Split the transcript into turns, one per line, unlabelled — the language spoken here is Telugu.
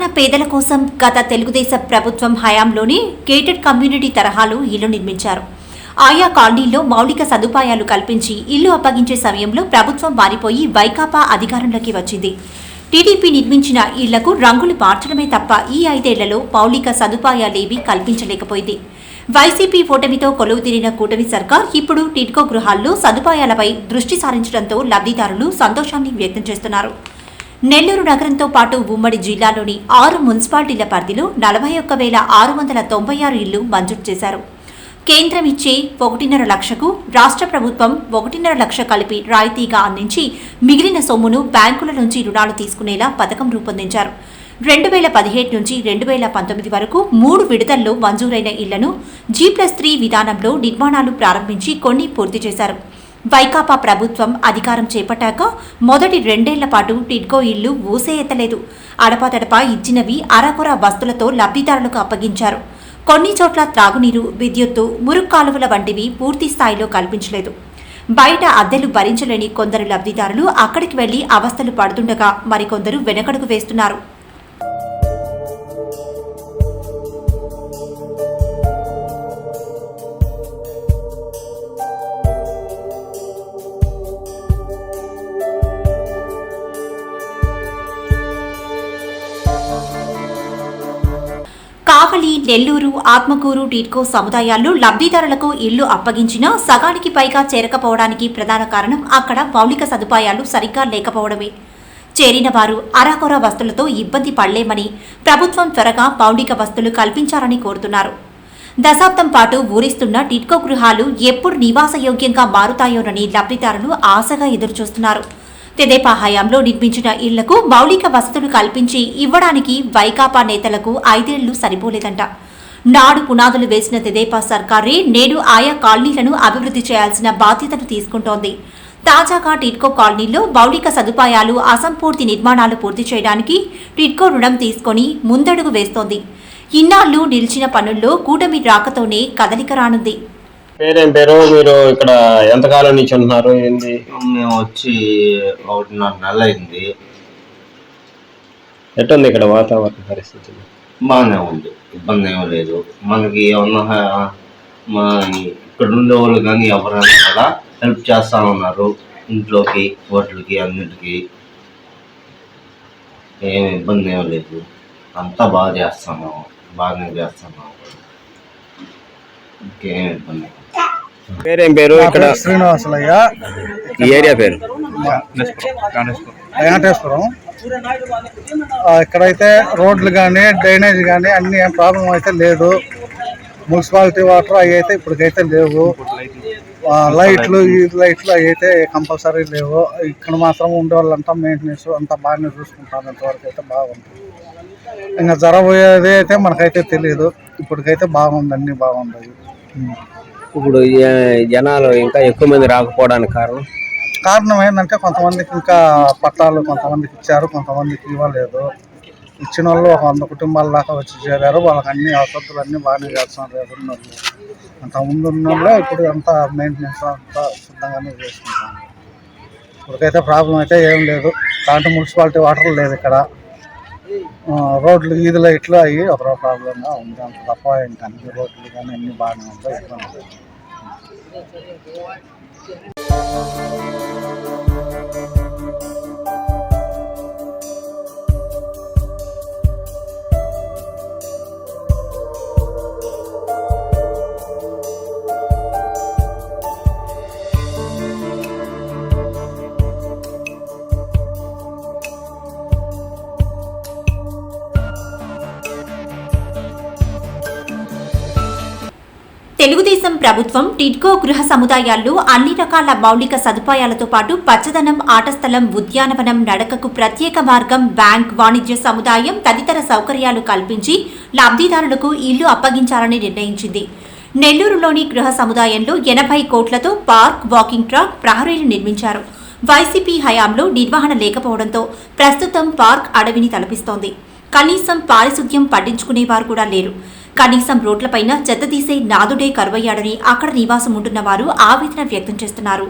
పట్టణ పేదల కోసం గత తెలుగుదేశం ప్రభుత్వం హయాంలోనే గేటెడ్ కమ్యూనిటీ తరహాలో ఇళ్లు నిర్మించారు. ఆయా కాలనీల్లో మౌలిక సదుపాయాలు కల్పించి ఇల్లు అప్పగించే సమయంలో ప్రభుత్వం మారిపోయి వైకాపా అధికారంలోకి వచ్చింది. టీడీపీ నిర్మించిన ఇళ్లకు రంగులు మార్చడమే తప్ప ఈ 5 ఏళ్లలో మౌలిక సదుపాయాలేవీ కల్పించలేకపోయింది. వైసీపీ ఓటమితో కొలువుతీరిన కూటమి సర్కార్ ఇప్పుడు టిడ్కో గృహాల్లో సదుపాయాలపై దృష్టి సారించడంతో లబ్ధిదారులు సంతోషాన్ని వ్యక్తం చేస్తున్నారు. నెల్లూరు నగరంతో పాటు ఉమ్మడి జిల్లాలోని 6 మున్సిపాలిటీల పరిధిలో 41,696 ఇళ్లు మంజూరు చేశారు. కేంద్రం ఇచ్చే 1.5 లక్షకు రాష్ట్ర ప్రభుత్వం 1.5 లక్ష కలిపి రాయితీగా అందించి మిగిలిన సొమ్మును బ్యాంకుల నుంచి రుణాలు తీసుకునేలా పథకం రూపొందించారు. 2017 నుంచి 2019 వరకు 3 విడతల్లో మంజూరైన ఇళ్లను G+3 విధానంలో నిర్మాణాలు ప్రారంభించి కొన్ని పూర్తి చేశారు. వైకాపా ప్రభుత్వం అధికారం చేపట్టాక మొదటి 2 ఏళ్ల పాటు టిడ్కో ఇళ్లు ఊసే ఎత్తలేదు. అడపాదడపా ఇచ్చినవి అరకొర వస్తువులతో లబ్ధిదారులకు అప్పగించారు. కొన్ని చోట్ల త్రాగునీరు, విద్యుత్తు, మురుగు కాలువల వంటివి పూర్తి స్థాయిలో కల్పించలేదు. బయట అద్దెలు భరించలేని కొందరు లబ్ధిదారులు అక్కడికి వెళ్లి అవస్థలు పడుతుండగా మరికొందరు వెనకడుగు వేస్తున్నారు. కావలి, నెల్లూరు, ఆత్మకూరు టిడ్కో సముదాయాల్లో లబ్ధిదారులకు ఇళ్లు అప్పగించినా సగానికి పైగా చేరకపోవడానికి ప్రధాన కారణం అక్కడ మౌలిక సదుపాయాలు సరిగ్గా లేకపోవడమే. చేరిన వారు అరాకొర వస్తువులతో ఇబ్బంది పడలేమని ప్రభుత్వం త్వరగా మౌలిక వస్తువులు కల్పించాలని కోరుతున్నారు. దశాబ్దం పాటు ఊరిస్తున్న టిడ్కో గృహాలు ఎప్పుడు నివాసయోగ్యంగా మారుతాయోనని లబ్ధిదారులు ఆశగా ఎదురుచూస్తున్నారు. తెదేపా హయాంలో నిర్మించిన ఇళ్లకు మౌలిక వసతులు కల్పించి ఇవ్వడానికి వైకాపా నేతలకు 5 ఏళ్లు సరిపోలేదంట. నాడు పునాదులు వేసిన తెదేపా సర్కారే నేడు ఆయా కాలనీలను అభివృద్ధి చేయాల్సిన బాధ్యతను తీసుకుంటోంది. తాజాగా టిడ్కో కాలనీలో మౌలిక సదుపాయాలు, అసంపూర్తి నిర్మాణాలు పూర్తి చేయడానికి టిడ్కో రుణం తీసుకుని ముందడుగు వేస్తోంది. ఇన్నాళ్లు నిలిచిన పనుల్లో కూటమి రాకతోనే కదలిక రానుంది.
పేరేం పేరు? మీరు ఇక్కడ ఎంతకాలం నుంచి ఉంటున్నారు? ఏంది?
మేము వచ్చి 1.5 నెలలు అయింది.
ఎట్టుంది ఇక్కడ వాతావరణ పరిస్థితి?
బాగానే ఉంది, ఇబ్బంది ఏమీ లేదు. మనకి ఏమన్నా మన ఇక్కడ ఉండే వాళ్ళు కానీ ఎవరైనా కూడా హెల్ప్ చేస్తా ఉన్నారు. ఇంట్లోకి, వాటికి, అన్నిటికీ ఏమి ఇబ్బంది ఏమీ లేదు. అంతా బాగా చేస్తున్నాము, బాగానే చేస్తున్నాము. ఇంకేం ఇబ్బంది.
పేరేం పేరు? ఇక్కడ
శ్రీనివాసులయ్య.
ఈ ఏరియా పేరు
వెంకటేశ్వరం. ఇక్కడైతే రోడ్లు కానీ, డ్రైనేజ్ కానీ అన్ని ఏం ప్రాబ్లం అయితే లేదు. మున్సిపాలిటీ వాటర్ అవి అయితే ఇప్పటికైతే లేవు. లైట్లు, ఈ లైట్లు అవి అయితే కంపల్సరీ లేవు. ఇక్కడ మాత్రం ఉండేవాళ్ళంతా మెయింటెనెన్స్ అంతా బాగానే చూసుకుంటారు. ఇంతవరకు అయితే బాగుంటుంది. ఇంకా జరగబోయేది అయితే మనకైతే తెలియదు. ఇప్పటికైతే బాగుంది, అన్ని బాగుంది.
ఇప్పుడు జనాలు ఇంకా ఎక్కువ మంది రాకపోవడానికి
కారణం ఏంటంటే కొంతమందికి ఇంకా పట్టాలు కొంతమందికి ఇచ్చారు, కొంతమందికి ఇవ్వలేదు. ఇచ్చిన వాళ్ళు ఒక 100 కుటుంబాల దాకా వచ్చి చేరారు. వాళ్ళకి అన్ని వసతులు అన్నీ బాగానే చేస్తున్నారు. ఎదురున్నోళ్ళు అంత ముందు ఉన్న వాళ్ళు ఇప్పుడు అంతా మెయింటెనెన్స్ అంతా సిద్ధంగానే చేసుకుంటారు. ఇప్పటికైతే ప్రాబ్లం అయితే ఏం లేదు. కాబట్టి మున్సిపాలిటీ వాటర్ లేదు ఇక్కడ. రోడ్లు, ఈది లైట్లు అవి ఒక ప్రాబ్లంగా ఉంది. అంత తప్ప ఇంకా అన్ని రోడ్లు కానీ అన్ని బాగానే ఉంటాయి. ఇబ్బంది లేదు.
తెలుగుదేశం ప్రభుత్వం టిడ్కో గృహ సముదాయాల్లో అన్ని రకాల మౌలిక సదుపాయాలతో పాటు పచ్చదనం, ఆట స్థలం, ఉద్యానవనం, నడకకు ప్రత్యేక మార్గం, బ్యాంక్, వాణిజ్య సముదాయం తదితర సౌకర్యాలు కల్పించి లబ్ధిదారులకు ఇల్లు అప్పగించాలని నిర్ణయించింది. నెల్లూరులోని గృహ సముదాయంలో 80 కోట్లతో పార్క్, వాకింగ్ ట్రాక్, ప్రహరీలు నిర్మించారు. వైసీపీ హయాంలో నిర్వహణ లేకపోవడంతో ప్రస్తుతం పార్క్ అడవిని తలపిస్తోంది. కనీసం పారిశుద్ధ్యం పట్టించుకునేవారు కూడా లేరు. కనీసం రోడ్లపైన చెత్త తీసే నాదుడే కరువయ్యాడని అక్కడ నివాసం ఉంటున్న వారు ఆవేదన వ్యక్తం చేస్తున్నారు.